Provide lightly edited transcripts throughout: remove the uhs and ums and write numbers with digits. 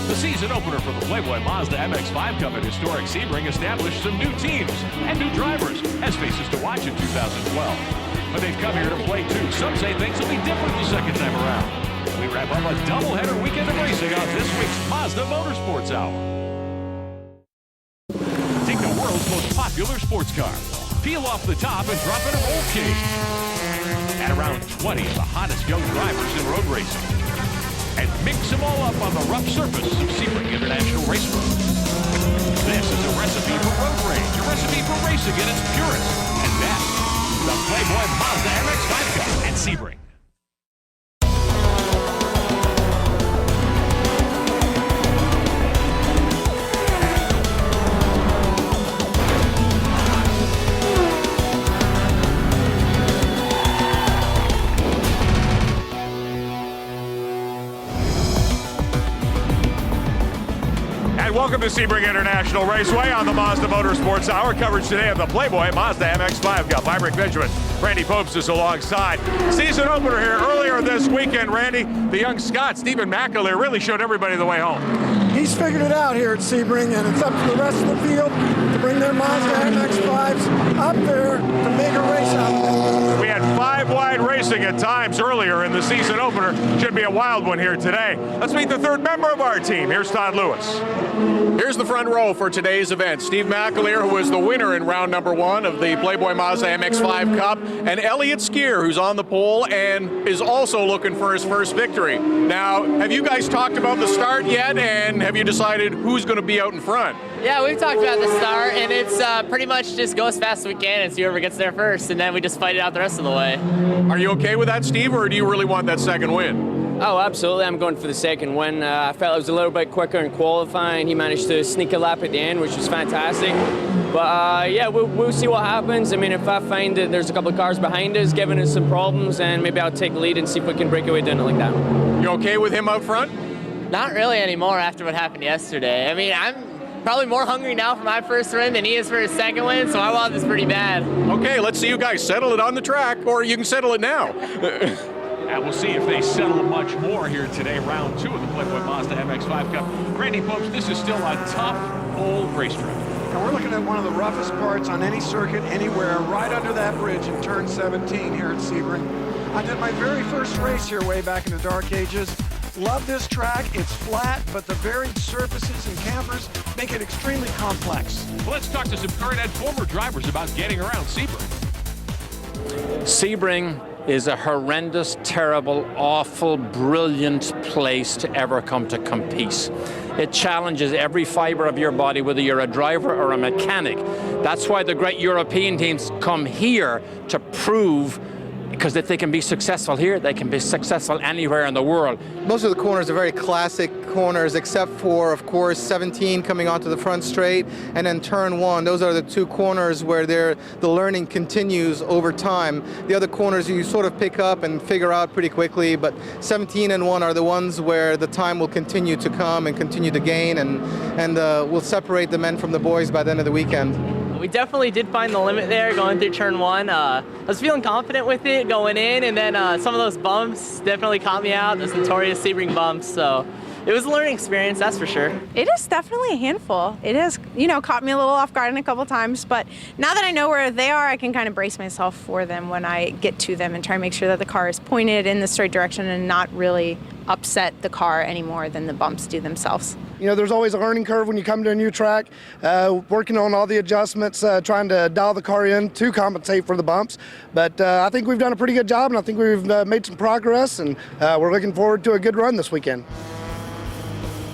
The season opener for the Playboy Mazda MX-5 Cup at historic Sebring established some new teams and new drivers as faces to watch in 2012. But they've come here to play too. Some say things will be different the second time around. We wrap up a doubleheader weekend of racing on this week's Mazda Motorsports Hour. Take the world's most popular sports car, peel off the top and drop in a roll cage. Add around 20 of the hottest young drivers in road racing. And mix them all up on the rough surface of Sebring International Raceway. This is a recipe for road rage, a recipe for racing in its purest and best. The Playboy Mazda MX-5 Cup at Sebring. Welcome to Sebring International Raceway on the Mazda Motorsports Hour. Coverage today of the Playboy Mazda MX-5 Cup. I'm Rick Benjamin. Randy Popes is alongside. Season opener here earlier this weekend, Randy. The young Scot, Stephen McAleer, really showed everybody the way home. He's figured it out here at Sebring, and it's up to the rest of the field to bring their Mazda MX-5s up there to make a race out of it. We had 5-wide racing at times earlier in the season opener. Should be a wild one here today. Let's meet the third member of our team. Here's Todd Lewis. Here's the front row for today's event. Steve McAleer, who was the winner in round number 1 of the Playboy Mazda MX-5 Cup, and Elliott Skier, who's on the pole and is also looking for his first victory. Now, have you guys talked about the start yet, and have you decided who's going to be out in front? Yeah, we've talked about the start, and it's pretty much just go as fast as we can and see whoever gets there first, and then we just fight it out the rest of the way. Are you okay with that, Steve, or do you really want that second win? Oh, absolutely. I'm going for the second win. I felt it was a little bit quicker in qualifying. He managed to sneak a lap at the end, which was fantastic. But yeah, we'll see what happens. I mean, if I find that there's a couple of cars behind us giving us some problems, and maybe I'll take the lead and see if we can break away doing it like that. You okay with him out front? Not really anymore after what happened yesterday. I mean, I'm probably more hungry now for my first win than he is for his second win, so I want this pretty bad. Okay, let's see you guys settle it on the track, or you can settle it now. And we'll see if they settle much more here today, round 2 of the Playboy Mazda MX-5 Cup. Randy Popes, this is still a tough old racetrack. And we're looking at one of the roughest parts on any circuit, anywhere, right under that bridge in turn 17 here at Sebring. I did my very first race here way back in the dark ages. Love this track. It's flat, but the varied surfaces and campers make it extremely complex. Well, let's talk to some current and former drivers about getting around Sebring. Sebring is a horrendous, terrible, awful, brilliant place to ever come to compete. It challenges every fiber of your body, whether you're a driver or a mechanic. That's why the great European teams come here to prove, because if they can be successful here, they can be successful anywhere in the world. Most of the corners are very classic corners, except for, of course, 17 coming onto the front straight, and then turn 1. Those are the 2 corners where the learning continues over time. The other corners you sort of pick up and figure out pretty quickly, but 17 and 1 are the ones where the time will continue to come and continue to gain, and will separate the men from the boys by the end of the weekend. We definitely did find the limit there going through turn 1. I was feeling confident with it going in, and then some of those bumps definitely caught me out, those notorious Sebring bumps, so it was a learning experience, that's for sure. It is definitely a handful. It has, caught me a little off guard a couple times, but now that I know where they are, I can kind of brace myself for them when I get to them and try to make sure that the car is pointed in the straight direction and not really upset the car any more than the bumps do themselves. There's always a learning curve when you come to a new track, working on all the adjustments, trying to dial the car in to compensate for the bumps. But I think we've done a pretty good job, and I think we've made some progress, and we're looking forward to a good run this weekend.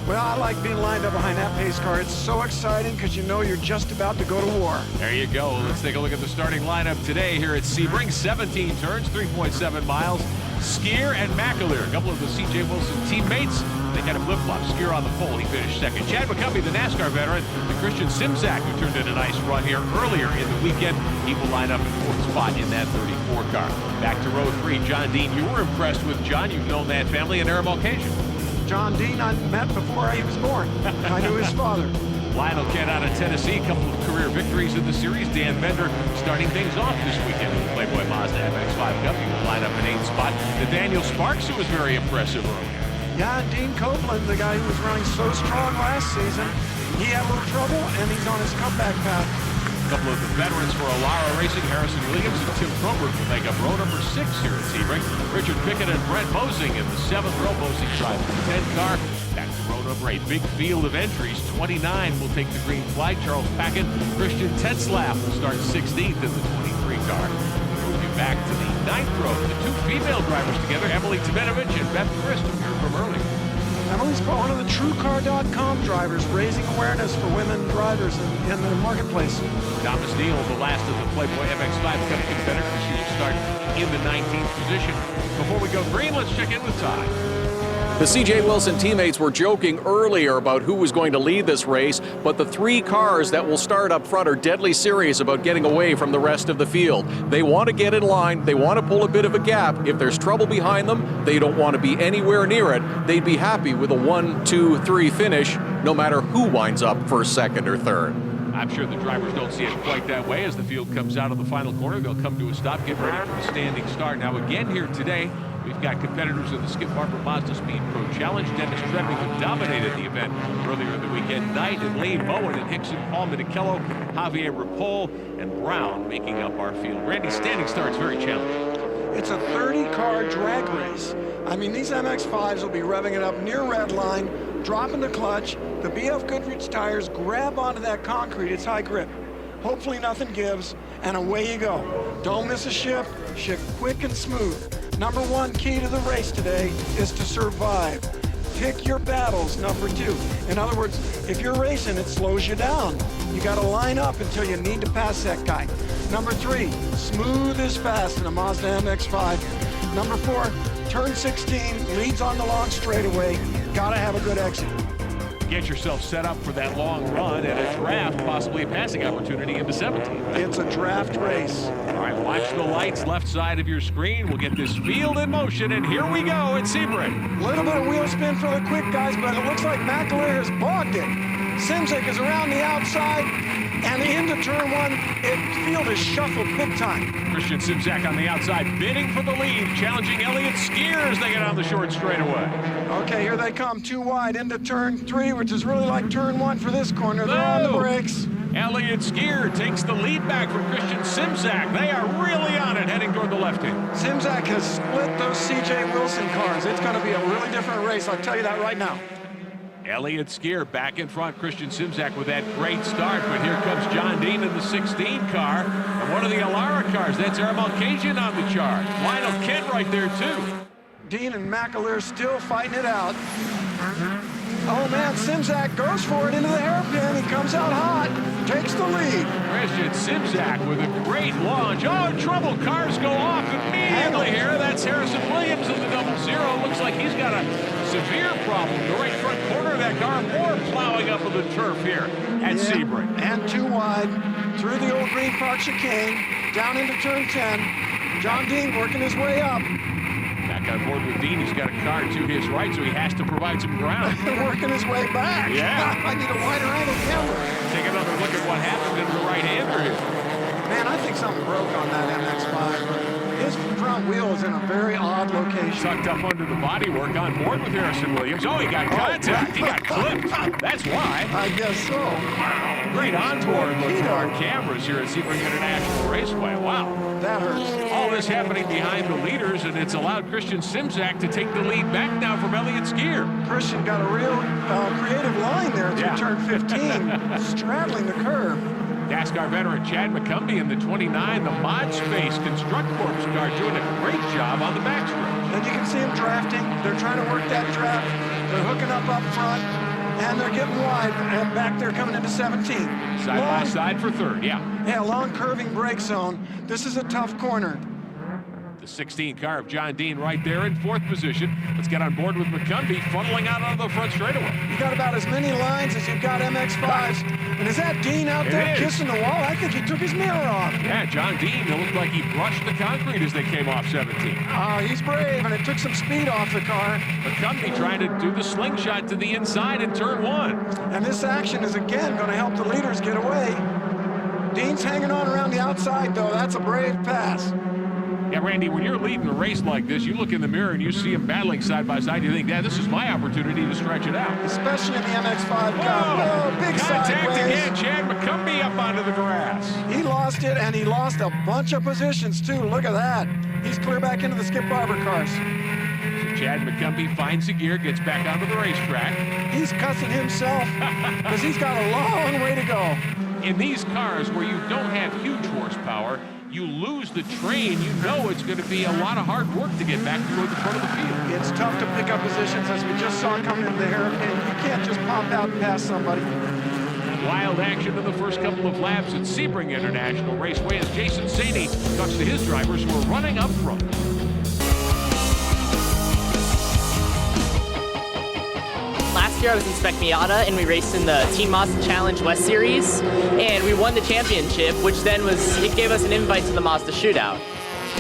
Well, I like being lined up behind that pace car. It's so exciting because you know you're just about to go to war. There you go. Let's take a look at the starting lineup today here at Sebring. 17 turns, 3.7 miles. Skier and McAleer, a couple of the C.J. Wilson teammates. They kind of flip-flop. Skier on the pole, he finished second. Chad McCumbee, the NASCAR veteran, and Christian Simzak, who turned in a nice run here earlier in the weekend. He will line up in 4th spot in that 34 car. Back to row 3, John Dean. You were impressed with John. You've known that family in Arab Caucasian. John Dean I met before he was born. I knew his father. Lionel Kent out of Tennessee, a couple of career victories in the series. Dan Bender starting things off this weekend with the Playboy Mazda MX-5 Cup. He will line up in 8th spot. Nathaniel Sparks, who was very impressive earlier. Yeah, Dean Copeland, the guy who was running so strong last season, he had a little trouble, and he's on his comeback path. A couple of the veterans for Alara Racing, Harrison Williams and Tim Probert will make up row number 6 here at Sebring. Richard Pickett and Brent Mosing in the 7th row. Mosing drives the 10 car. Back to row number 8. Big field of entries. 29 will take the green flag. Charles Packett, Christian Tetzlaff will start 16th in the 23 car. Moving back to the 9th row. The 2 female drivers together, Emily Timinovich and Beth Christ, who here from earlier. Emily's one of the TrueCar.com drivers, raising awareness for women drivers in the marketplace. Thomas Neal, the last of the Playboy MX-5 Cup competitors. She will start in the 19th position. Before we go green, let's check in with Todd. The C.J. Wilson teammates were joking earlier about who was going to lead this race, but the 3 cars that will start up front are deadly serious about getting away from the rest of the field. They want to get in line. They want to pull a bit of a gap. If there's trouble behind them, they don't want to be anywhere near it. They'd be happy with a 1, 2, 3 finish, no matter who winds up first, second, or third. I'm sure the drivers don't see it quite that way. As the field comes out of the final corner, they'll come to a stop, get ready for the standing start. Now again here today, we've got competitors in the Skip Barber Mazda Speed Pro Challenge. Dennis Trepping, who dominated the event earlier in the weekend. Knight and Lee Bowen and Hickson, Paul Minicello, Javier Ripoll, and Brown making up our field. Randy, standing start's very challenging. It's a 30-car drag race. I mean, these MX-5s will be revving it up near red line, dropping the clutch. The BF Goodrich tires grab onto that concrete. It's high grip. Hopefully nothing gives, and away you go. Don't miss a shift. Shift quick and smooth. Number 1 key to the race today is to survive. Pick your battles, number 2. In other words, if you're racing, it slows you down. You got to line up until you need to pass that guy. Number 3, smooth is fast in a Mazda MX-5. Number 4, turn 16, leads on the long straightaway. Got to have a good exit. Get yourself set up for that long run and a draft, possibly a passing opportunity into 17. It's a draft race. All right, watch the lights left side of your screen. We'll get this field in motion, and here we go at Sebring. A little bit of wheel spin for the quick guys, but it looks like McAleer has bogged it. Simzik is around the outside, and into turn 1, the field is shuffled big time. Christian Simzak on the outside, bidding for the lead, challenging Elliott Skier as they get on the short straightaway. Okay, here they come, 2 wide into turn 3, which is really like turn 1 for this corner. They're on the brakes. Elliott Skier takes the lead back from Christian Simzak. They are really on it, heading toward the left hand. Simzak has split those C.J. Wilson cars. It's going to be a really different race, I'll tell you that right now. Elliott Skier back in front. Christian Simzak with that great start, but here comes John Dean in the 16 car. And one of the Alara cars, that's Air Malkasian on the chart. Lionel Kent right there, too. Dean and McAleer still fighting it out. Oh, man, Simzak goes for it into the hairpin. He comes out hot, takes the lead. Christian Simzak with a great launch. Oh, trouble. Cars go off immediately here. That's Harrison Williams in the 00. Looks like he's got a severe problem. The right front corner of that car, more plowing up of the turf here at Sebring. And 2 wide through the old Green Park chicane, down into turn 10. John Dean working his way up. Back on board with Dean. He's got a car to his right, so he has to provide some ground. Working his way back. Yeah. I need a wider angle camera. Take another look at what happened into the right-hander here. Man, I think something broke on that MX-5. His front wheel is in a very odd location. Tucked up under the bodywork on board with Harrison Williams. Oh, he got contact. He got clipped. That's why. I guess so. Wow. Great onboard look for our cameras here at Sebring International Raceway. Wow. That hurts. All this happening behind the leaders, and it's allowed Christian Simzak to take the lead back now from Elliott Skier. Christian got a real creative line there through turn 15, straddling the curve. NASCAR veteran Chad McCumbee in the 29, the Mod Space Construct Corps car, doing a great job on the backstretch. And you can see them drafting. They're trying to work that draft. They're hooking up front, and they're getting wide. And back there coming into 17. Side by side for third, yeah. Yeah, long curving brake zone. This is a tough corner. The 16 car of John Dean right there in 4th position. Let's get on board with McCumbee, funneling out onto the front straightaway. You got about as many lines as you've got MX-5s. And is that Dean out there kissing the wall? I think he took his mirror off. Yeah, John Dean, it looked like he brushed the concrete as they came off 17. He's brave, and it took some speed off the car. McCumbee trying to do the slingshot to the inside in turn 1. And this action is again going to help the leaders get away. Dean's hanging on around the outside, though. That's a brave pass. Yeah, Randy, when you're leading a race like this, you look in the mirror and you see them battling side by side. You think, yeah, this is my opportunity to stretch it out. Especially in the MX-5 Cup. Oh, big Contact sideways. again. Chad McCumbee up onto the grass. He lost it, and he lost a bunch of positions, too. Look at that. He's clear back into the Skip Barber cars. So Chad McCumbee finds the gear, gets back onto the racetrack. He's cussing himself because he's got a long way to go. In these cars where you don't have huge horsepower, you lose the train, you know it's going to be a lot of hard work to get back toward the front of the field. It's tough to pick up positions, as we just saw coming into the hairpin. You can't just pop out and pass somebody. Wild action in the first couple of laps at Sebring International Raceway as Jason Saney talks to his drivers who are running up front. Last year I was in Spec Miata and we raced in the Team Mazda Challenge West Series and we won the championship, which then it gave us an invite to the Mazda Shootout.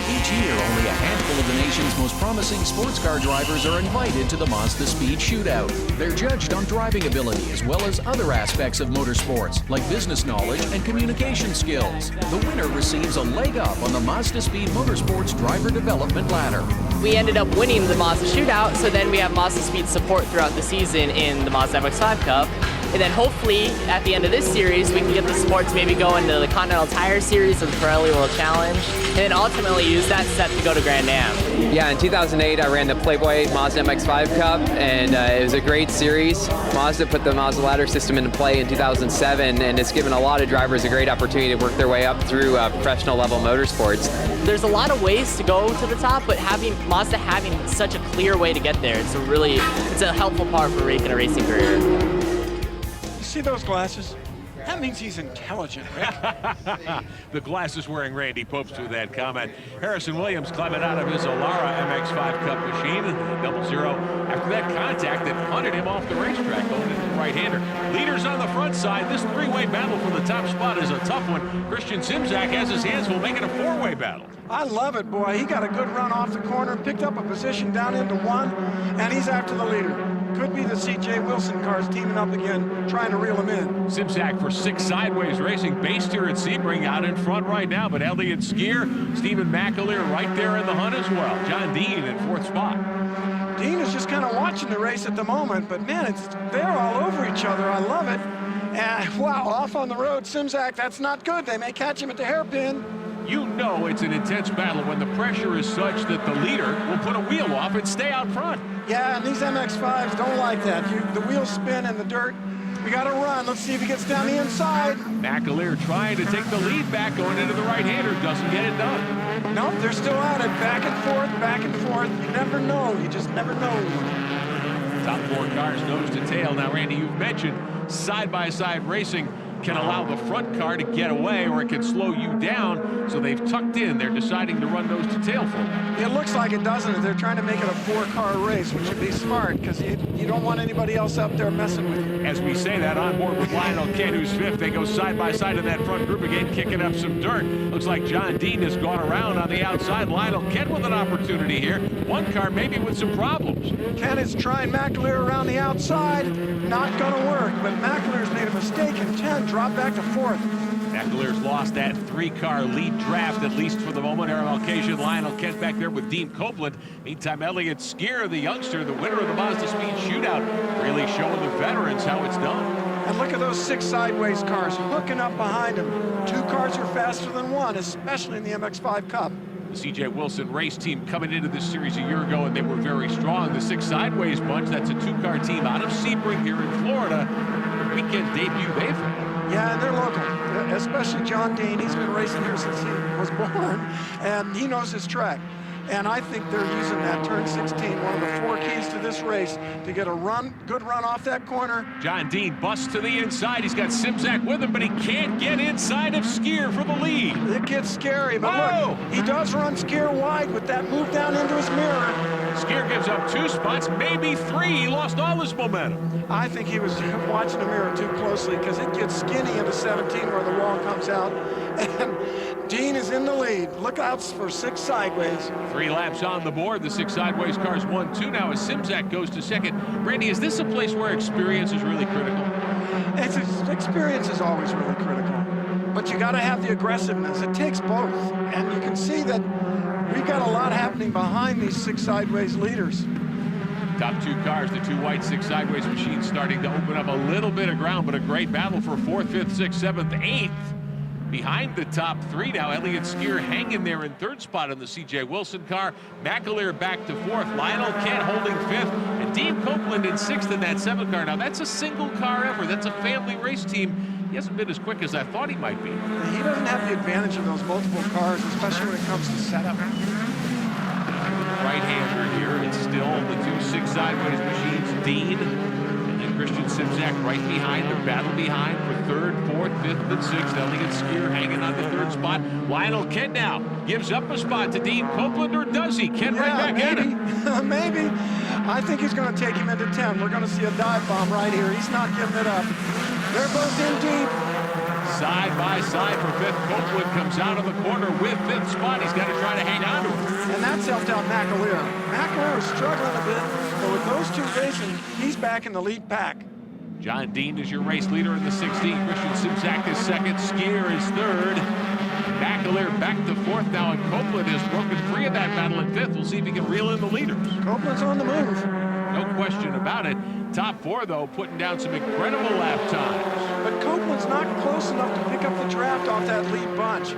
Each year, only a handful of the nation's most promising sports car drivers are invited to the Mazda Speed Shootout. They're judged on driving ability as well as other aspects of motorsports, like business knowledge and communication skills. The winner receives a leg up on the Mazda Speed Motorsports driver development ladder. We ended up winning the Mazda Shootout, so then we have Mazda Speed support throughout the season in the Mazda MX-5 Cup. And then hopefully, at the end of this series, we can get the support to maybe go into the Continental Tire Series or the Pirelli World Challenge, and then ultimately use that set to go to Grand Am. Yeah, in 2008, I ran the Playboy Mazda MX-5 Cup, and it was a great series. Mazda put the Mazda ladder system into play in 2007, and it's given a lot of drivers a great opportunity to work their way up through professional level motorsports. There's a lot of ways to go to the top, but Mazda having such a clear way to get there, it's a helpful part for making a racing career. See those glasses? That means he's intelligent, Rick. The glasses wearing Randy Popes with that comment. Harrison Williams climbing out of his Alara MX-5 Cup machine, 0-0 after that contact that punted him off the racetrack going into the right-hander. Leaders on the front side. This three-way battle for the top spot is a tough one. Christian Simzak has his hands full, making a four-way battle. I love it, boy. He got a good run off the corner, picked up a position down into one, and he's after the leader. Could be the C.J. Wilson cars teaming up again, trying to reel him in. Simzak for 6 sideways racing, based here at Sebring, out in front right now. But Elliott Skier, Stephen McAleer right there in the hunt as well. John Dean in 4th spot. Dean is just kind of watching the race at the moment, but man, they're all over each other. I love it. And wow, off on the road, Simzak, that's not good. They may catch him at the hairpin. You know it's an intense battle when the pressure is such that the leader will put a wheel off and stay out front. Yeah, and these MX-5s don't like that. The wheels spin in the dirt. We got to run. Let's see if he gets down the inside. McAleer trying to take the lead back going into the right-hander. Doesn't get it done. Nope, they're still at it. Back and forth, back and forth. You never know. You just never know. Top 4 cars nose to tail. Now, Randy, you've mentioned side-by-side racing can allow the front car to get away or it can slow you down, so they've tucked in. They're deciding to run nose to tail for them. It looks like it doesn't. They're trying to make it a 4-car race, which would be smart because you don't want anybody else up there messing with you. As we say that, on board with Lionel Kent, who's 5th, they go side by side in that front group again, kicking up some dirt. Looks like John Dean has gone around on the outside. Lionel Kent with an opportunity here. One car maybe with some problems. Kent is trying McAleer around the outside. Not going to work, but McAleer's made a mistake in 10, dropped back to 4th. McAleer's lost that 3-car lead draft, at least for the moment. Aaron Alcasian, Lionel Kent back there with Dean Copeland. Meantime, Elliott Skier, the youngster, the winner of the Mazda Speed Shootout, really showing the veterans how it's done. And look at those 6 sideways cars hooking up behind him. 2 cars are faster than 1, especially in the MX-5 Cup. The C.J. Wilson race team coming into this series a year ago, and they were very strong. The 6 sideways bunch, that's a 2-car team out of Sebring here in Florida. Weekend debut they've had. Yeah, and they're local, especially John Dean. He's been racing here since he was born, and he knows his track. And I think they're using that turn 16, one of the 4 keys to this race, to get a good run off that corner. John Dean busts to the inside. He's got Simzak with him, but he can't get inside of Skier for the lead. It gets scary, but look, he does run Skier wide with that move down into his mirror. Skier gives up 2 spots, maybe 3. He lost all his momentum. I think he was watching the mirror too closely because it gets skinny into 17 where the wall comes out. And Dean is in the lead. Look out for 6 sideways. 3 laps on the board. The 6 sideways cars 1-2 now as Simzak goes to 2nd. Randy, is this a place where experience is really critical? Experience is always really critical. But you got to have the aggressiveness. It takes both. And you can see that we've got a lot happening behind these 6 sideways leaders. Top 2 cars, the 2 white 6 sideways machines starting to open up a little bit of ground, but a great battle for 4th, 5th, 6th, 7th, 8th. Behind the top 3 now, Elliott Skier hanging there in 3rd spot in the C.J. Wilson car. McAleer back to 4th. Lionel Kent holding 5th. And Dean Copeland in 6th in that 7th car. Now, that's a single car effort. That's a family race team. He hasn't been as quick as I thought he might be. He doesn't have the advantage of those multiple cars, especially when it comes to setup. Right-hander here. It's still the 2 6 sideways machines. Dean and then Christian Simzak right behind. They're battle behind for 3rd, 4th, 5th, and 6th. Elliott Skier hanging on the 3rd spot. Lionel Kent now gives up a spot to Dean Copeland, or does he? Kent right back at him. Maybe. I think he's going to take him into 10. We're going to see a dive bomb right here. He's not giving it up. They're both in deep. Side by side for 5th. Copeland comes out of the corner with 5th spot. He's got to try to hang on to him. And that's helped out McAleer. McAleer was struggling a bit, but with those 2 racing, he's back in the lead pack. John Dean is your race leader in the 16. Christian Simzak is 2nd. Skier is 3rd. McAleer back to 4th now, and Copeland has broken free of that battle in 5th. We'll see if he can reel in the leaders. Copeland's on the move. No question about it. Top 4, though, putting down some incredible lap times. But Copeland's not close enough to pick up the draft off that lead bunch.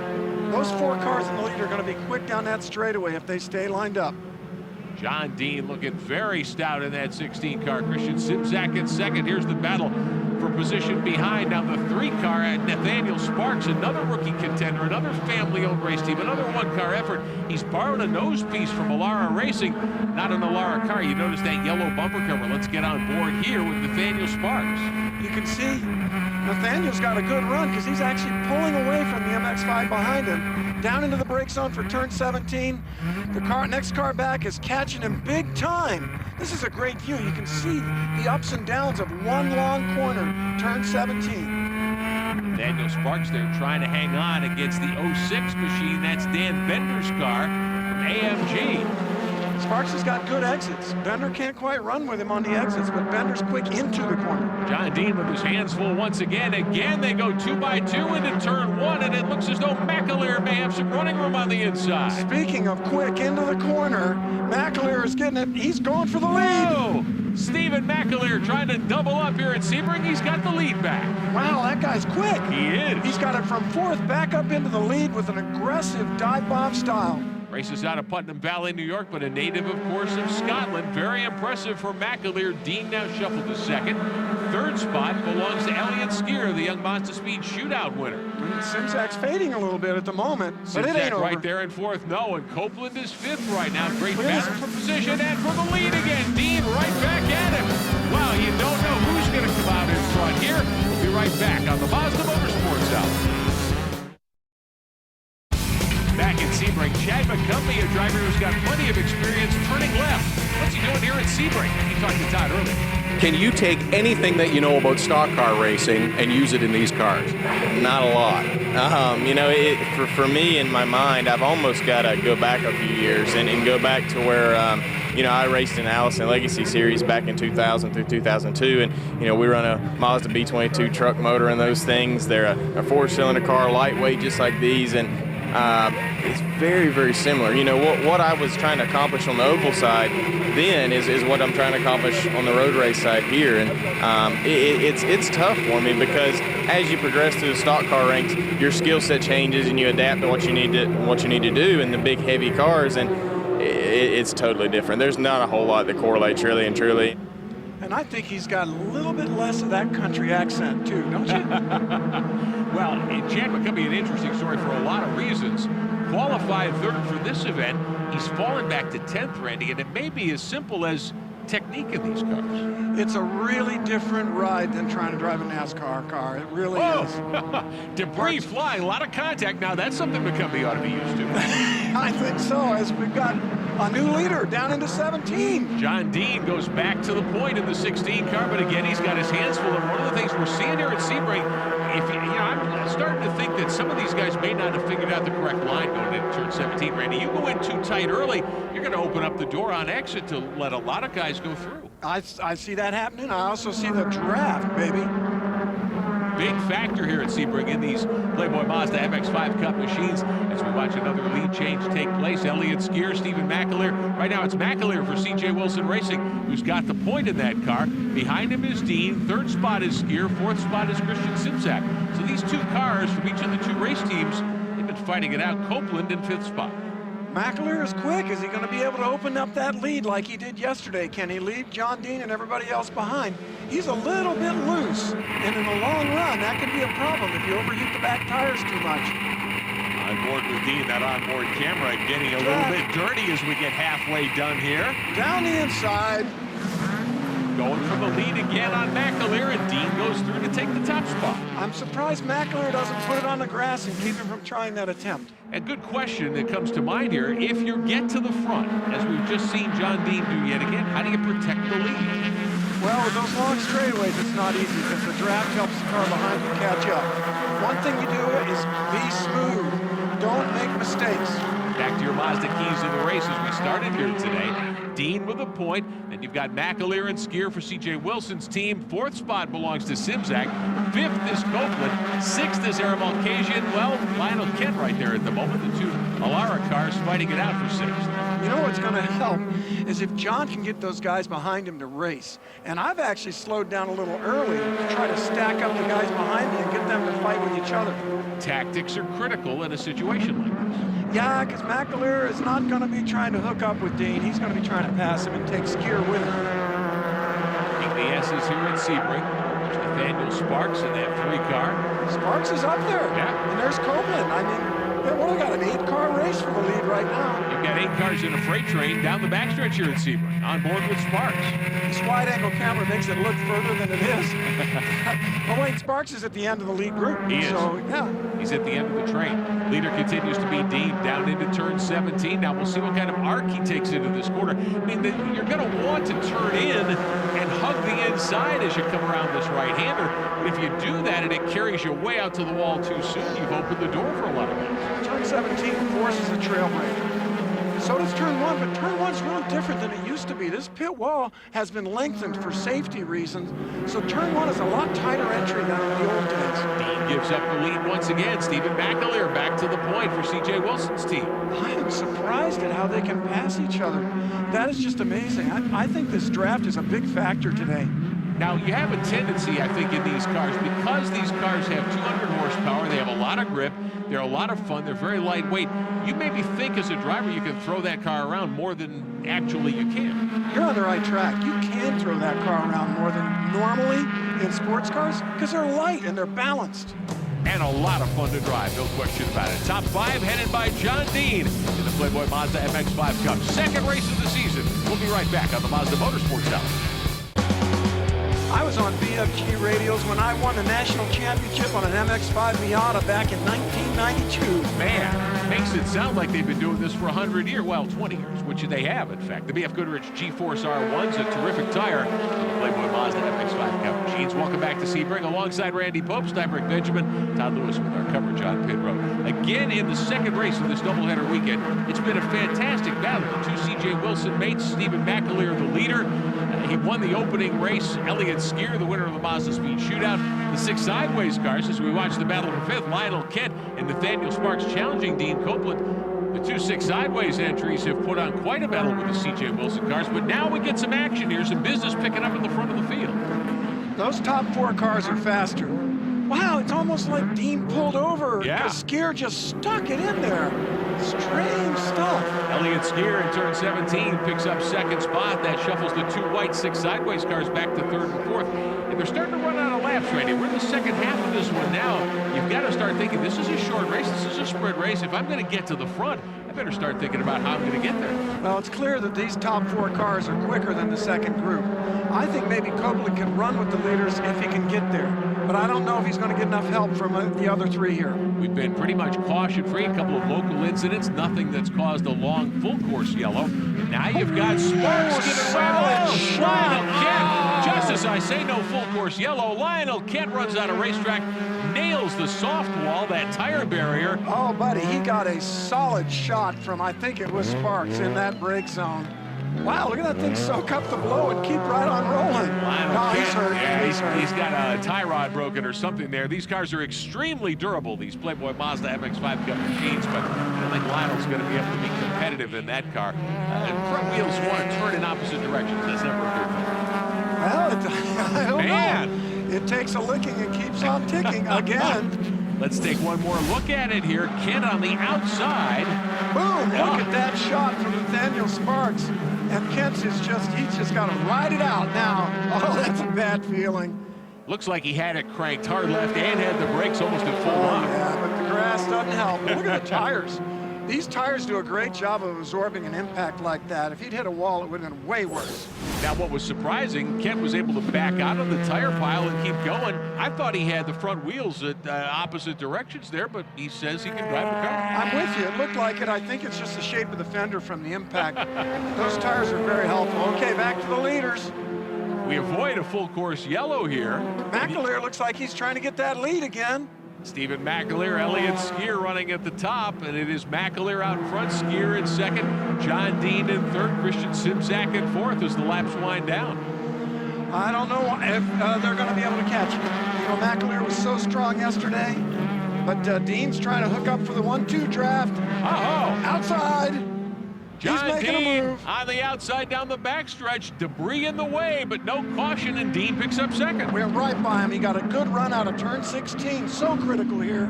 Those 4 cars in the lead are going to be quick down that straightaway if they stay lined up. John Dean looking very stout in that 16 car. Christian Simzak in 2nd. Here's the battle for position behind. Now the 3 car at Nathaniel Sparks, another rookie contender, another family-owned race team, another 1-car effort. He's borrowed a nose piece from Alara Racing, not an Alara car. You notice that yellow bumper cover. Let's get on board here with Nathaniel Sparks. You can see Nathaniel's got a good run because he's actually pulling away from the MX-5 behind him. Down into the brake zone for turn 17. The next car back is catching him big time. This is a great view. You can see the ups and downs of one long corner, turn 17. Daniel Sparks there trying to hang on against the 06 machine. That's Dan Bender's car from AMG. Sparks has got good exits. Bender can't quite run with him on the exits, but Bender's quick into the corner. John Dean with his hands full once again. Again, they go 2 by 2 into turn 1, and it looks as though McAleer may have some running room on the inside. Speaking of quick into the corner, McAleer is getting it. He's going for the lead. Whoa! Stephen McAleer trying to double up here at Sebring. He's got the lead back. Wow, that guy's quick. He is. He's got it from 4th back up into the lead with an aggressive dive bomb style. Races out of Putnam Valley, New York, but a native, of course, of Scotland. Very impressive for McAleer. Dean now shuffled to 2nd. 3rd spot belongs to Elliott Skier, the Young Monster Speed Shootout winner. Simzak's fading a little bit at the moment, but it ain't over. Right there in 4th. No, and Copeland is 5th right now. Great battle for position and for the lead again. Dean right back at him. Wow, you don't know who's going to come out in front here. We'll be right back on the Mazda Motorsports Hour. Back in Sebring, Chad McCumbee, a driver who's got plenty of experience turning left. What's he doing here at Sebring? He talked to Todd earlier. Can you take anything that you know about stock car racing and use it in these cars? Not a lot. You know, for me, in my mind, I've almost got to go back a few years and go back to where, you know, I raced in Allison Legacy Series back in 2000 through 2002, and, you know, we run a Mazda B22 truck motor and those things. They're a 4-cylinder car, lightweight, just like these, and it's very, very similar. You know, what I was trying to accomplish on the oval side then is what I'm trying to accomplish on the road race side here. And it's tough for me because as you progress through the stock car ranks, your skill set changes and you adapt to what you need to do in the big, heavy cars, and it's totally different. There's not a whole lot that correlates really and truly. And I think he's got a little bit less of that country accent too, don't you? Well, Chad McCumbee, an interesting story for a lot of reasons. Qualified 3rd for this event. He's fallen back to 10th, Randy, and it may be as simple as technique in these cars. It's a really different ride than trying to drive a NASCAR car. It really is. Debris flying, a lot of contact. Now that's something McCumbee ought to be used to. I think so, as we've got a new leader down into 17. John Dean goes back to the point in the 16 car, but again, he's got his hands full. And one of the things we're seeing here at Sebring, I'm starting to think that some of these guys may not have figured out the correct line going into turn 17, Randy. You go in too tight early, you're going to open up the door on exit to let a lot of guys go through. I see that happening. I also see the draft, baby. big factor here at Sebring in these Playboy Mazda MX-5 Cup machines as we watch another lead change take place. Elliott Skier, Stephen McAleer. Right now it's McAleer for CJ Wilson Racing, who's got the point in that car. Behind him is Dean. Third spot is Skier. Fourth spot is Christian Simzak. So these two cars from each of the two race teams, they've been fighting it out. Copeland in fifth spot. McAleer is quick. Is he going to be able to open up that lead like he did yesterday? Can he lead John Dean and everybody else behind? He's a little bit loose, and in the long run, that could be a problem if you overheat the back tires too much. On board with Dean, that onboard camera getting a little bit dirty as we get halfway done here. Down the inside. Going from the lead again on McAleer, and Dean goes through to take the top spot. I'm surprised McAleer doesn't put it on the grass and keep him from trying that attempt. A good question that comes to mind here, if you get to the front, as we've just seen John Dean do yet again, how do you protect the lead? Well, with those long straightaways, it's not easy because the draft helps the car behind you catch up. One thing you do is be smooth. Don't make mistakes. Back to your Mazda keys of the race as we started here today. Dean with a point, then you've got McAleer and Skier for CJ Wilson's team. Fourth spot belongs to Simzak. Fifth is Copeland. Sixth is Aaron Malkasian. Well, Lionel Kent right there at the moment. The two Alara cars fighting it out for sixth. You know what's going to help is if John can get those guys behind him to race. And I've actually slowed down a little early to try to stack up the guys behind me and get them to fight with each other. Tactics are critical in a situation like this. Yeah, because McAleer is not going to be trying to hook up with Dean. He's going to be trying to pass him and take Skier with him. Taking the S's here at Sebring. There's Nathaniel Sparks in that 3-car. Sparks is up there. Yeah. And there's Copeland. I mean, we've only got an 8-car race for the lead right now. You've got 8 cars in a freight train down the backstretch here at Sebring. On board with Sparks. This wide-angle camera makes it look further than it is. Oh, wait, Sparks is at the end of the lead group. He is. So, yeah. He's at the end of the train. Leader continues to be Dean down into turn 17. Now we'll see what kind of arc he takes into this corner. I mean, you're going to want to turn in and hug the inside as you come around this right-hander. But if you do that and it carries you way out to the wall too soon, you've opened the door for a lot of guys. Turn 17 forces a trail break. So does turn 1, but turn 1's real different than it used to be. This pit wall has been lengthened for safety reasons, so turn 1 is a lot tighter entry than in the old days. Dean gives up the lead once again. Stephen McAleer back to the point for CJ Wilson's team. I am surprised at how they can pass each other. That is just amazing. I think this draft is a big factor today. Now, you have a tendency, I think, in these cars, because these cars have 200 horsepower, they have a lot of grip, they're a lot of fun, they're very lightweight. You maybe think as a driver you can throw that car around more than actually you can. You're on the right track. You can throw that car around more than normally in sports cars because they're light and they're balanced. And a lot of fun to drive, no question about it. Top 5 headed by John Dean in the Playboy Mazda MX-5 Cup. Second race of the season. We'll be right back on the Mazda Motorsports Hour. I was on BFG radios when I won the national championship on an MX-5 Miata back in 1992. Man, makes it sound like they've been doing this for 100 years. Well, 20 years, which they have, in fact. The BF Goodrich G-Force R1's a terrific tire. Playboy Mazda MX-5 Cup machines. Welcome back to Sebring alongside Randy Pope, Steinberg Benjamin, Todd Lewis with our coverage on pit road. Again, in the second race of this doubleheader weekend, it's been a fantastic battle. The two CJ Wilson mates, Stephen McAleer, the leader. He won the opening race. Elliott Skier, the winner of the Mazda Speed Shootout. The 6 sideways cars, as we watch the battle for fifth, Lionel Kent and Nathaniel Sparks challenging Dean Copeland. The 2 6 sideways entries have put on quite a battle with the CJ Wilson cars, but now we get some action here, some business picking up in the front of the field. Those top 4 cars are faster. Wow, it's almost like Dean pulled over. Yeah. Skier just stuck it in there. Strange stuff. Elliott Skier in turn 17 picks up second spot. That shuffles the 2 white 6 sideways cars back to third and fourth. And they're starting to run out of laps, Randy. We're in the second half of this one now. You've got to start thinking, this is a short race. This is a sprint race. If I'm going to get to the front, I better start thinking about how I'm going to get there. Well, it's clear that these top 4 cars are quicker than the second group. I think maybe Copeland can run with the leaders if he can get there. But I don't know if he's going to get enough help from the other 3 here. We've been pretty much caution-free. A couple of local incidents. Nothing that's caused a long full-course yellow. Now you've got Sparks giving way. Lionel Kent. Just as I say no full-course yellow, Lionel Kent runs out of racetrack, nails the soft wall, that tire barrier. Oh, buddy, he got a solid shot from, I think it was Sparks, in that brake zone. Wow, look at that thing soak up the blow and keep right on rolling. No, he's hurt. Yeah, He's hurt. he's got a tie rod broken or something there. These cars are extremely durable, these Playboy Mazda MX-5 Cup machines, but I don't think Lionel's going to be able to be competitive in that car. Front wheels want to turn in opposite directions. That's never a good thing. Well, I don't know. It takes a licking and keeps on ticking again. Let's take one more look at it here. Kent on the outside. Boom! Look at that shot from Nathaniel Sparks. And Kent's he's just got to ride it out now. Oh, that's a bad feeling. Looks like he had it cranked hard left and had the brakes almost at full on. Yeah, but the grass doesn't help. Look at the tires. These tires do a great job of absorbing an impact like that. If he'd hit a wall, it would have been way worse. Now, what was surprising, Kent was able to back out of the tire pile and keep going. I thought he had the front wheels at opposite directions there, but he says he can drive the car. I'm with you. It looked like it. I think it's just the shape of the fender from the impact. Those tires are very helpful. Okay, back to the leaders. We avoid a full course yellow here. McAleer looks like he's trying to get that lead again. Stephen McAleer, Elliott Skier running at the top, and it is McAleer out in front, Skier in second, John Dean in third, Christian Simzak in fourth as the laps wind down. I don't know if they're going to be able to catch him. You know, McAleer was so strong yesterday, but Dean's trying to hook up for the 1-2 draft. Uh-oh. Outside. John He's making a Dean move. on the outside down the backstretch, debris in the way, but no caution, and Dean picks up second. We're right by him. He got a good run out of turn 16. So critical here.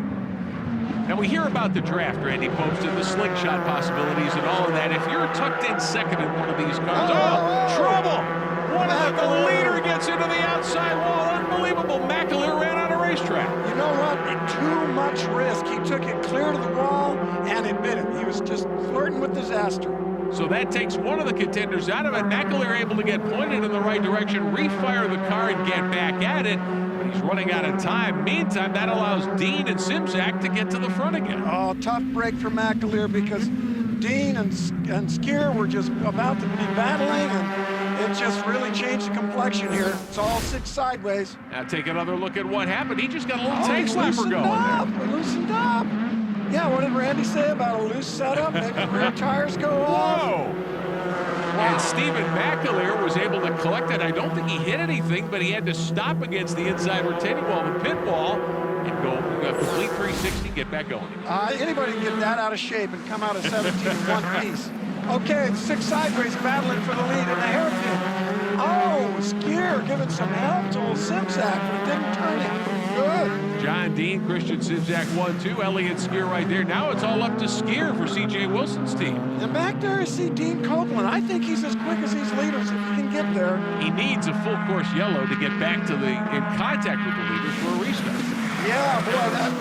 Now we hear about the draft, Randy Popes, and the slingshot possibilities and all of that. If you're tucked in second in one of these cars, trouble! The leader gets into the outside wall. Unbelievable. McAleer ran out of racetrack. You know what? Too much risk. He took it clear to the wall, and it bit him. He was just flirting with disaster. So that takes one of the contenders out of it. McAleer able to get pointed in the right direction, refire the car, and get back at it. But he's running out of time. Meantime, that allows Dean and Simzak to get to the front again. Oh, tough break for McAleer because Dean and Skier were just about to be battling, and it just really changed the complexion here. It's all six sideways. Now take another look at what happened. He just got a little tank slapper going there. Loosened up. Yeah, what did Randy say about a loose setup? Maybe the rear tires go off. Whoa! And Stephen McAleer was able to collect it. I don't think he hit anything, but he had to stop against the inside retaining wall, the pit wall, and go complete 360, get back going. Anybody can get that out of shape and come out of 17 in one piece. Okay, six sideways battling for the lead in the hairpin. Oh, Skier giving some help to old Simzak, but it didn't turn him. Good. John Dean, Christian Simzak 1-2, Elliott Skier right there. Now it's all up to Skier for C.J. Wilson's team. And back there is Dean Copeland. I think he's as quick as these leaders if he can get there. He needs a full course yellow to get back to in contact with the leaders for a restart. Yeah, boy,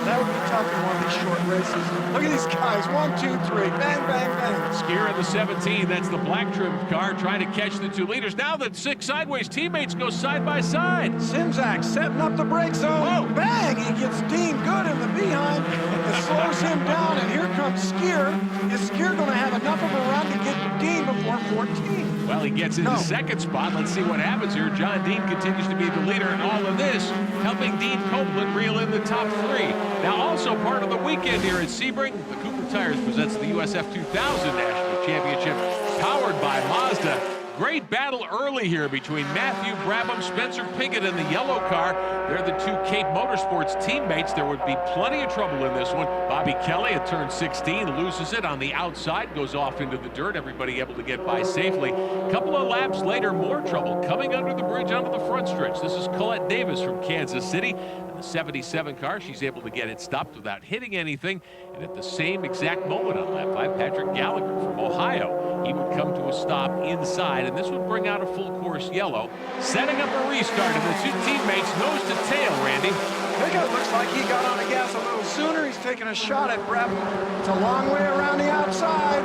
that would be tough in one of these short races. Look at these guys, 1, 2, 3, bang, bang, bang. Skier in the 17, that's the black trim car, trying to catch the two leaders. Now the six sideways teammates go side by side. Simzak setting up the brake zone. Whoa. Bang, he gets Dean good in the behind. It slows him down, and here comes Skier. Is Skier going to have enough of a run to get Dean before 14? Well, he gets into second spot. Let's see what happens here. John Dean continues to be the leader in all of this, helping Dean Copeland reel in the top three. Now, also part of the weekend here at Sebring, the Cooper Tires presents the USF 2000 National Championship, powered by Mazda. Great battle early here between Matthew Brabham, Spencer Piggott in the yellow car. They're the two Cape Motorsports teammates. There would be plenty of trouble in this one. Bobby Kelly at turn 16 loses it on the outside, goes off into the dirt. Everybody able to get by safely. A couple of laps later, more trouble coming under the bridge onto the front stretch. This is Colette Davis from Kansas City. In the 77 car, she's able to get it stopped without hitting anything. And at the same exact moment on lap 5, Patrick Gallagher from Ohio, he would come to a stop inside, and this would bring out a full course yellow, setting up a restart, and the two teammates nose to tail, Randy. Piggott looks like he got on the gas a little sooner. He's taking a shot at Brabham. It's a long way around the outside,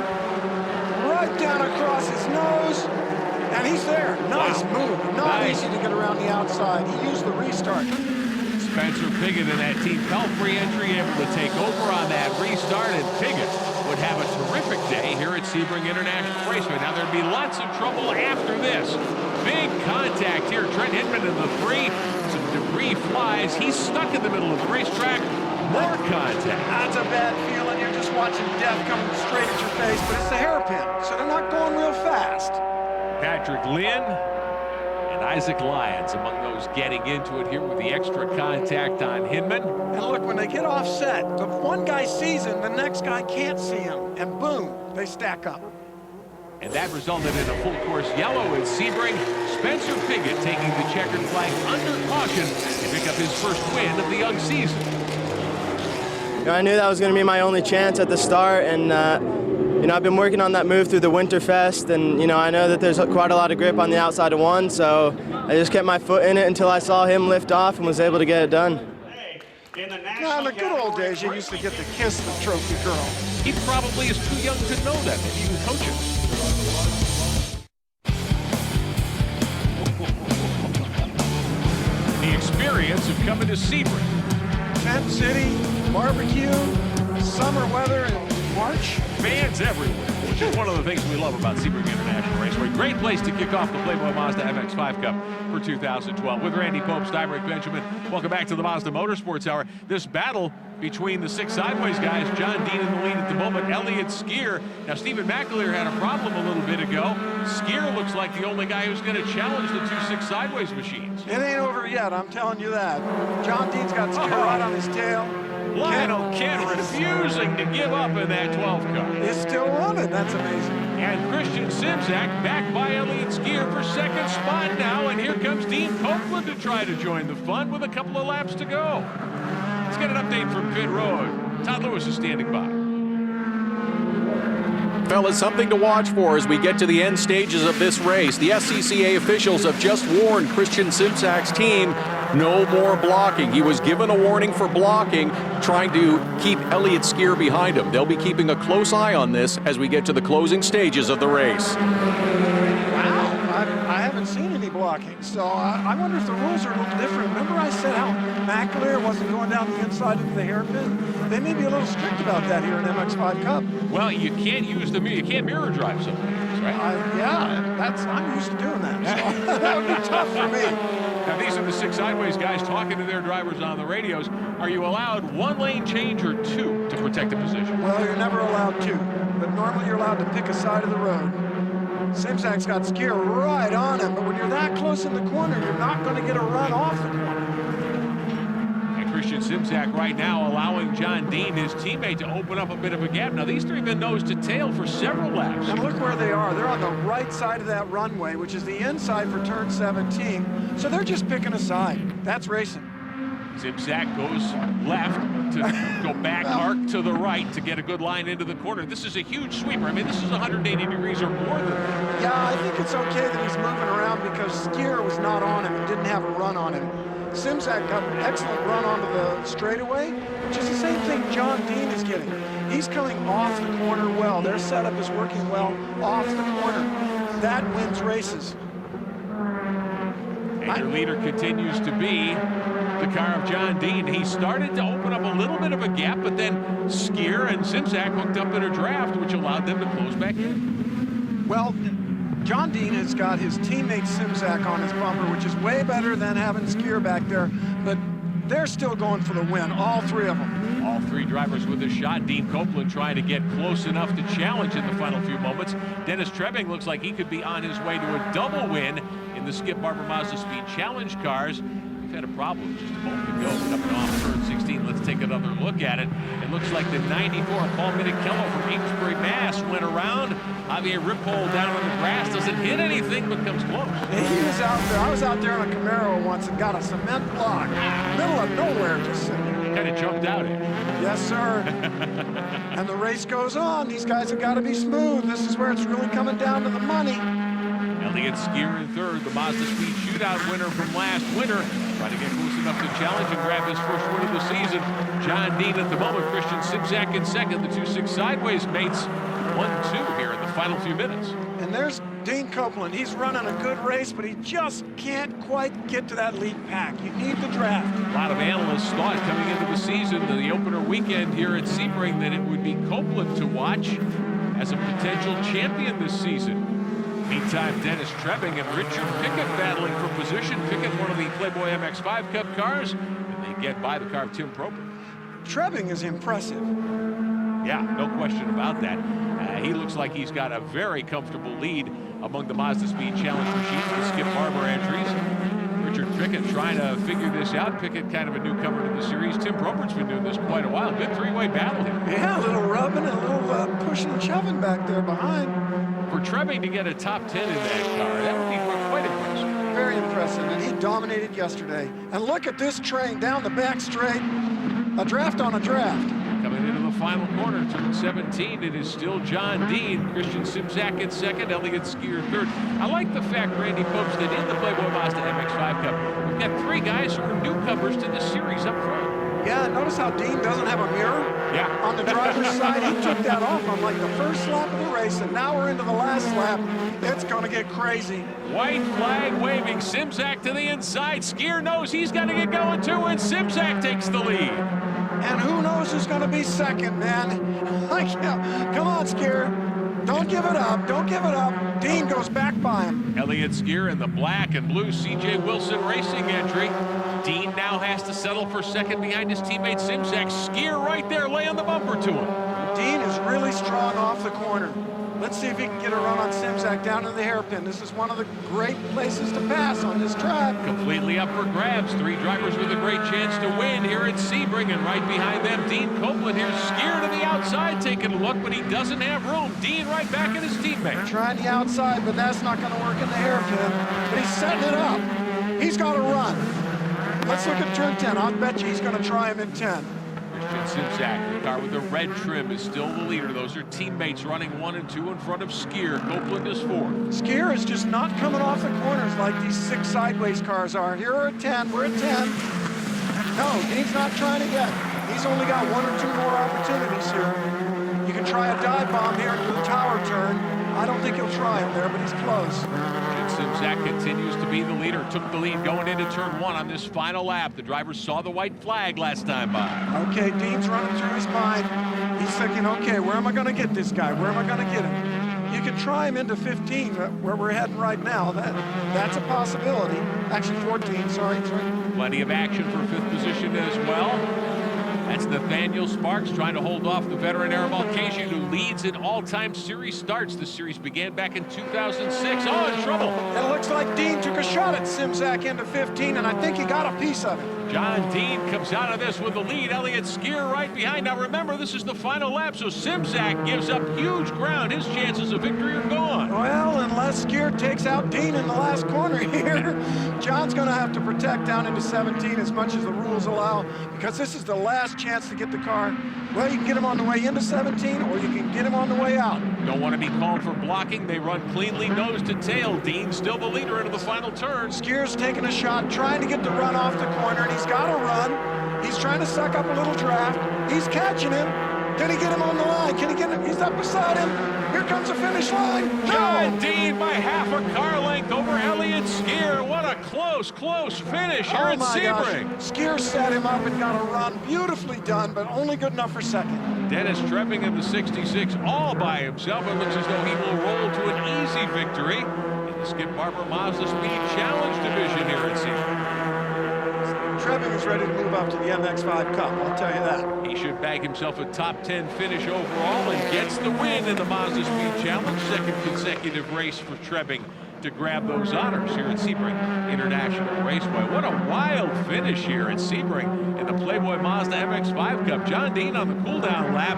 right down across his nose, and he's there. Nice move. Not easy to get around the outside. He used the restart. Spencer Piggott in that Team Pelfrey entry, able to take over on that restart, and Piggott would have a terrific day here at Sebring International Raceway. Now there'd be lots of trouble after this. Big contact here. Trent Hinman in the 3. Some debris flies. He's stuck in the middle of the racetrack. More contact. That's a bad feeling. You're just watching death coming straight at your face, but it's the hairpin, so they're not going real fast. Patrick Lynn and Isaac Lyons among those getting into it here with the extra contact on Hinman. And look, when they get offset, if one guy sees him, the next guy can't see him, and boom, they stack up. And that resulted in a full course yellow at Sebring. Spencer Piggott taking the checkered flag under caution to pick up his first win of the young season. I knew that was going to be my only chance at the start, and I've been working on that move through the Winterfest, and I know that there's quite a lot of grip on the outside of one, so I just kept my foot in it until I saw him lift off and was able to get it done. Now, in the good old days, you used to get to kiss the trophy girl. He probably is too young to know that. Maybe you can coach him. The experience of coming to Sebring. Tent City, barbecue, summer weather in March. Fans everywhere, which is one of the things we love about Sebring International Raceway. Great place to kick off the Playboy Mazda MX-5 Cup for 2012. With Randy Pope, Sebring Benjamin, welcome back to the Mazda Motorsports Hour. This battle between the six sideways guys, John Dean in the lead at the moment, Elliott Skier. Now, Stephen McAleer had a problem a little bit ago. Skier looks like the only guy who's going to challenge the two six sideways machines. It ain't over yet, I'm telling you that. John Dean's got Skier right on his tail. Lionel Kent refusing to give up in that 12 car. He's still running, that's amazing. And Christian Simzak back by Elliott Skier for second spot now, and here comes Dean Copeland to try to join the fun with a couple of laps to go. Let's get an update from pit road. Todd Lewis is standing by. Fellas, something to watch for as we get to the end stages of this race. The SCCA officials have just warned Christian Simzak's team no more blocking. He was given a warning for blocking, trying to keep Elliott Skier behind him. They'll be keeping a close eye on this as we get to the closing stages of the race. Wow, I haven't seen any blocking, so I wonder if the rules are a little different. Remember I said how McAleer wasn't going down the inside of the hairpin? They may be a little strict about that here in MX-5 Cup. Well, you can't use the mirror. You can't mirror drive some things, right? Yeah, I'm used to doing that. So that would be tough for me. Now, these are the six sideways guys talking to their drivers on the radios. Are you allowed one lane change or two to protect a position? Well, you're never allowed two, but normally you're allowed to pick a side of the road. Simzak's got Skier right on him, but when you're that close in the corner, you're not going to get a run off the corner. And Christian Simzak right now allowing John Dean, his teammate, to open up a bit of a gap. Now, these three have been nose to tail for several laps. And look where they are. They're on the right side of that runway, which is the inside for turn 17. So they're just picking a side. That's racing. Simzak goes left to go back arc to the right to get a good line into the corner. This is a huge sweeper. I mean, this is 180 degrees or more than that. Yeah, I think it's okay that he's moving around because Skier was not on him and didn't have a run on him. Simzak got an excellent run onto the straightaway, which is the same thing John Dean is getting. He's coming off the corner well. Their setup is working well off the corner. That wins races. And your leader continues to be the car of John Dean. He started to open up a little bit of a gap, but then Skier and Simzak hooked up in a draft, which allowed them to close back in. Well, John Dean has got his teammate Simzak on his bumper, which is way better than having Skier back there, but they're still going for the win, all three of them. All three drivers with a shot. Dean Copeland trying to get close enough to challenge in the final few moments. Dennis Trebbing looks like he could be on his way to a double win in the Skip Barber Mazda Speed Challenge cars. We've had a problem just a moment ago, coming off turn 16. Let's take another look at it. It looks like the 94 Paul Minichello from Amesbury, Mass. went around. Javier Ripoll down on the grass, doesn't hit anything, but comes close. He was out there. I was out there on a Camaro once and got a cement block. Middle of nowhere, just sitting there. Kind of jumped out at him. Yes, sir. And the race goes on. These guys have got to be smooth. This is where it's really coming down to the money. Elliott Skier in third, the Mazda Speed Shootout winner from last winter, trying to get close enough to challenge and grab his first win of the season. John Dean at the moment, Christian Simzak in second, the 2-6 sideways mates 1-2 here in the final few minutes. And there's Dean Copeland. He's running a good race, but he just can't quite get to that lead pack. You need the draft. A lot of analysts thought coming into the season, the opener weekend here at Sebring, that it would be Copeland to watch as a potential champion this season. Meantime, Dennis Trebbing and Richard Pickett battling for position. Pickett, one of the Playboy MX-5 Cup cars, and they get by the car of Tim Proper. Trebbing is impressive. Yeah, no question about that. He looks like he's got a very comfortable lead among the Mazda Speed Challenge machines, the Skip Barber entries. Richard Pickett trying to figure this out. Pickett kind of a newcomer to the series. Tim Brobert's been doing this quite a while. Good three-way battle here. Yeah, a little rubbing and a little pushing and shoving back there behind. For Trebing to get a top 10 in that car, that would be quite impressive. Very impressive, and he dominated yesterday. And look at this train down the back straight. A draft on a draft. Coming into the final corner, turn 17, it is still John Dean. Christian Simzak in second, Elliott Skier third. I like the fact, Randy Popes, that in the Playboy Mazda MX-5 Cup, we've got three guys who are newcomers to the series up front. Yeah, notice how Dean doesn't have a mirror? Yeah. On the driver's side, he took that off on like the first lap of the race, and now we're into the last lap. It's going to get crazy. White flag waving, Simzak to the inside. Skier knows he's got to get going too, and Simzak takes the lead. And who knows who's going to be second, man. Come on, Skier. Don't give it up. Don't give it up. Dean goes back by him. Elliott Skier in the black and blue CJ Wilson Racing entry. Dean now has to settle for second behind his teammate Simzak. Skier right there laying the bumper to him. Dean is really strong off the corner. Let's see if he can get a run on Simzak down to the hairpin. This is one of the great places to pass on this track. Completely up for grabs. Three drivers with a great chance to win here at Sebring, and right behind them, Dean Copeland. Here's Skier to the outside, taking a look, but he doesn't have room. Dean right back at his teammate. Trying the outside, but that's not going to work in the hairpin. But he's setting it up. He's got to run. Let's look at turn 10. I'll bet you he's going to try him in 10. Christian Simzak, the car with the red trim, is still the leader. Those are teammates running 1 and 2 in front of Skier. Copeland is 4th. Skier is just not coming off the corners like these 6 sideways cars are. Here we're at 10. We're at 10. No, Dean's not trying to get. He's only got 1 or 2 more opportunities here. You can try a dive bomb here into the tower turn. I don't think he'll try him there, but he's close. Simzak continues to be the leader. Took the lead going into turn 1 on this final lap. The driver saw the white flag last time by. Okay, Dean's running through his mind. He's thinking, okay, where am I going to get this guy? Where am I going to get him? You can try him into 15, where we're heading right now. That's a possibility. Actually, 14, sorry. Plenty of action for 5th position as well. That's Nathaniel Sparks trying to hold off the veteran Arab Al-Khajian, who leads in all-time series starts. The series began back in 2006. Oh, in trouble. It looks like Dean took a shot at Simzak into 15, and I think he got a piece of it. John Dean comes out of this with the lead. Elliott Skier right behind. Now remember, this is the final lap, so Simzak gives up huge ground. His chances of victory are gone. Well, unless Skier takes out Dean in the last corner here, John's going to have to protect down into 17 as much as the rules allow, because this is the last chance to get the car. Well, you can get him on the way into 17, or you can get him on the way out. Don't want to be called for blocking. They run cleanly nose to tail. Dean still the leader into the final turn. Skier's taking a shot, trying to get the run off the corner, and he's got to run. He's trying to suck up a little draft. He's catching him. Can he get him on the line? Can he get him? He's up beside him. Here comes the finish line. No! John Dean by half a car length over Elliott Skier. What a close finish here at Sebring. Skier set him up and got a run. Beautifully done, but only good enough for second. Dennis Trebing in the 66 all by himself. It looks as though he will roll to an easy victory in the Skip Barber Mazda Speed Challenge division here at Sebring. Trebing is ready to move up to the MX-5 Cup, I'll tell you that. He should bag himself a top 10 finish overall and gets the win in the Mazda Speed Challenge. Second consecutive race for Trebing to grab those honors here at Sebring International Raceway. What a wild finish here at Sebring in the Playboy Mazda MX-5 Cup. John Dean on the cool-down lap.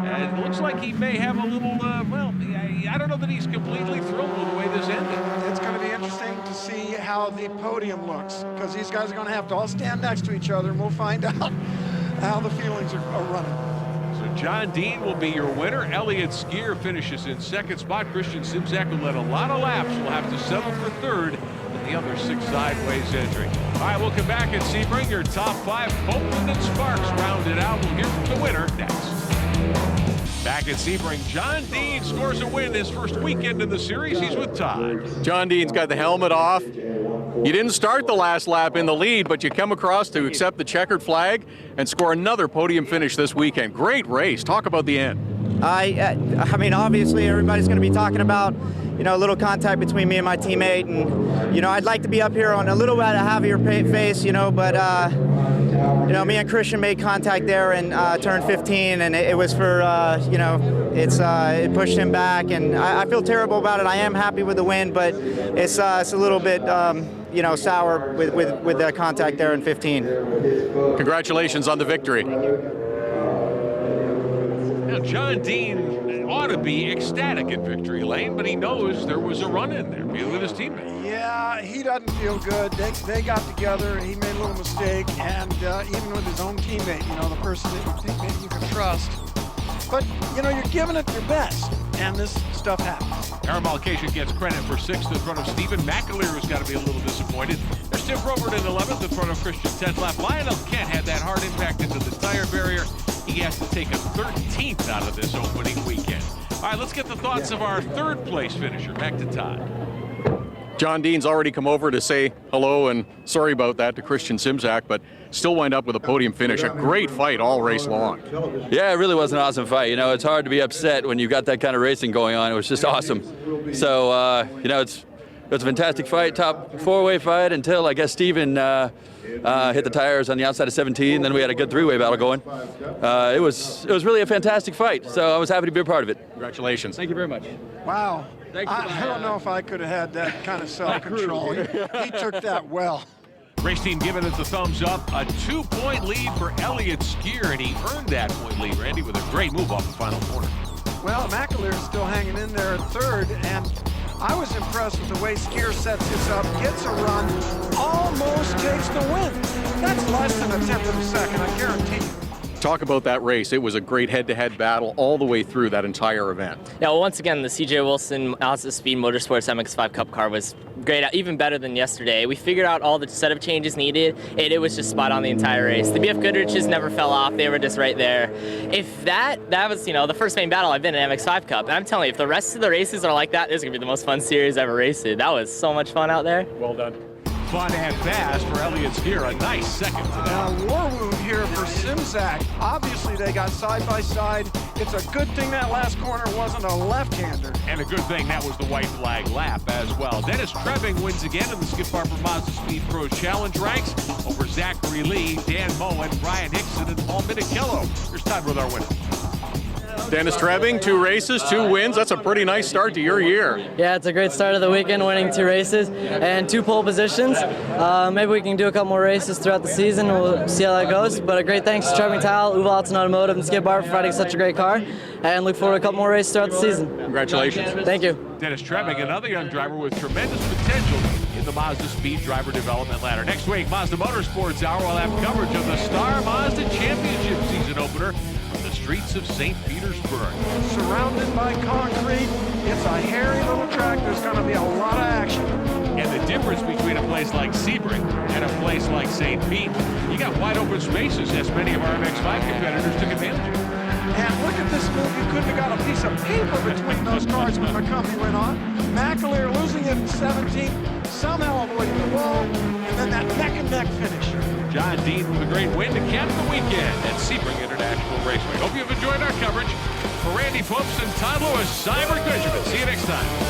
And it looks like he may have a little, I don't know that he's completely thrilled with the way this ended. It's going to be interesting to see how the podium looks, because these guys are going to have to all stand next to each other, and we'll find out how the feelings are running. So John Dean will be your winner. Elliott Skier finishes in second spot. Christian Simzak, who led a lot of laps, will have to settle for third in the other 6 sideways entry. All right, we'll come back and Sebring your top 5. Copeland and Sparks rounded out. We'll hear from the winner next. Back at Sebring, John Dean scores a win his first weekend in the series. He's with Todd. John Dean's got the helmet off. You didn't start the last lap in the lead, but you come across to accept the checkered flag and score another podium finish this weekend. Great race. Talk about the end. I mean, obviously everybody's going to be talking about, you know, a little contact between me and my teammate, and you know, I'd like to be up here on a little bit of heavier pace, you know, but you know, me and Christian made contact there in turn 15, and it was for you know, it pushed him back, and I feel terrible about it. I am happy with the win, but it's a little bit you know, sour with the contact there in 15. Congratulations on the victory. Now, John Dean ought to be ecstatic in victory lane, but he knows there was a run in there with his teammate. Yeah, he doesn't feel good. They got together, he made a little mistake, and even with his own teammate, you know, the person that you think maybe you can trust. But, you know, you're giving it your best, and this stuff happens. Aaron Malcation gets credit for 6th in front of Stephen. McAleer has got to be a little disappointed. There's Tim Robert in 11th in front of Christian 10th lap. Lionel Kent had that hard impact into the tire barrier. He has to take a 13th out of this opening weekend. All right, let's get the thoughts of our 3rd place finisher. Back to Todd. John Dean's already come over to say hello and sorry about that to Christian Simzak, but still wind up with a podium finish. A great fight all race long. Yeah, it really was an awesome fight. You know, it's hard to be upset when you've got that kind of racing going on. It was just awesome. So, you know, it's a fantastic fight, top 4-way fight until I guess Steven hit the tires on the outside of 17. Then we had a good 3-way battle going. It was really a fantastic fight. So I was happy to be a part of it. Congratulations. Thank you very much. Wow. I don't know if I could have had that kind of self-control. He took that well. Race team giving it the thumbs up. A 2-point lead for Elliott Skier, and he earned that point lead, Randy, with a great move off the final corner. Well, McAleer is still hanging in there at 3rd, and I was impressed with the way Skier sets this up, gets a run, almost takes the win. That's less than a 10th of a second, I guarantee you. Talk about that race. It was a great head-to-head battle all the way through that entire event. Yeah, well, once again, the CJ Wilson Mazda Speed Motorsports MX-5 Cup car was great, even better than yesterday. We figured out all the setup changes needed, and it was just spot on the entire race. The BF Goodriches never fell off. They were just right there. If that was, you know, the first main battle I've been in MX-5 Cup, and I'm telling you, if the rest of the races are like that, this is going to be the most fun series ever raced. That was so much fun out there. Well done. Fun and fast for Elliott Skier. A nice second to that. War wound here for Simzak. Obviously, they got side by side. It's a good thing that last corner wasn't a left-hander. And a good thing that was the white flag lap as well. Dennis Trebbing wins again in the Skip Barber Mazda Speed Pro Challenge ranks over Zachary Lee, Dan Moen, Brian Hickson, and Paul Minichello. Here's Todd with our winner. Dennis Trebbing, 2 races, 2 wins. That's a pretty nice start to your year. Yeah, it's a great start of the weekend, winning 2 races and 2 pole positions. Maybe we can do a couple more races throughout the season. We'll see how that goes. But a great thanks to Trebbing Tile, Uwe Alton Automotive, and Skip Barber for providing such a great car. And look forward to a couple more races throughout the season. Congratulations. Thank you. Dennis Trebbing, another young driver with tremendous potential in the Mazda Speed Driver Development Ladder. Next week, Mazda Motorsports Hour will have coverage of the Star Mazda Championship season opener on the streets of St. Petersburg. Surrounded by concrete, it's a hairy little track. There's going to be a lot of action. And the difference between a place like Sebring and a place like St. Pete, you got wide open spaces, as many of our MX-5 competitors took advantage of. And look at this move. You couldn't have got a piece of paper between those cars when the company went on. McAleer losing it in 17th, somehow avoiding the wall, and then that neck-and-neck finish. John Dean with a great win to cap the weekend at Sebring International Raceway. Hope you've enjoyed our coverage. For Randy Popes and Todd Lewis, Cyber Benjamin. See you next time.